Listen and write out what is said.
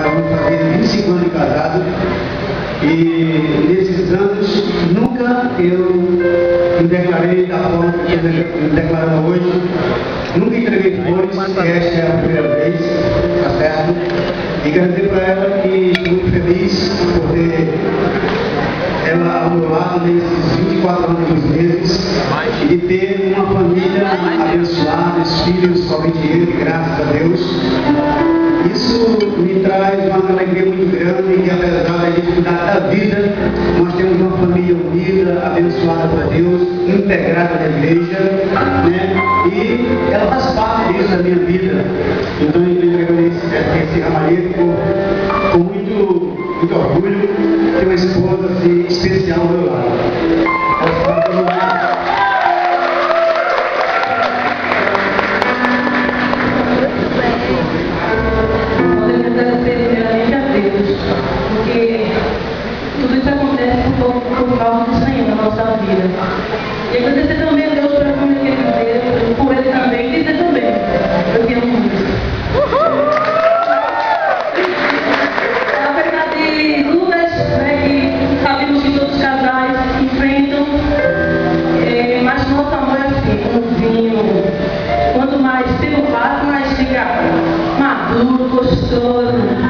nós vamos fazer 25 anos de casado e nesses anos nunca eu me declarei da forma que eu me declarando hoje. Nunca entreguei flores, esta é a primeira vez, tá certo? E quero dizer para ela que estou muito feliz por ter ela ao meu lado nesses 24 anos e 2 meses e de ter uma família abençoada, filhos, somente ele, graças a Deus. Isso me traz uma alegria muito grande, que apesar da dificuldade da vida, nós temos uma família unida, abençoada por Deus, integrada na igreja, né? E ela faz parte disso na minha vida. Então eu entrego esse ramalhete com muito orgulho ter uma esposa assim, especial ao meu lado. Porque tudo isso acontece por causa do Senhor na nossa vida. E agradecer também a Deus pela família que Ele deu, por Ele também, e dizer também, eu te amo muito. Apesar de lutas, né, que sabemos que todos os casais enfrentam, mas nosso amor é assim, como vinho. Quanto mais tempo passa, mais fica maduro, gostoso.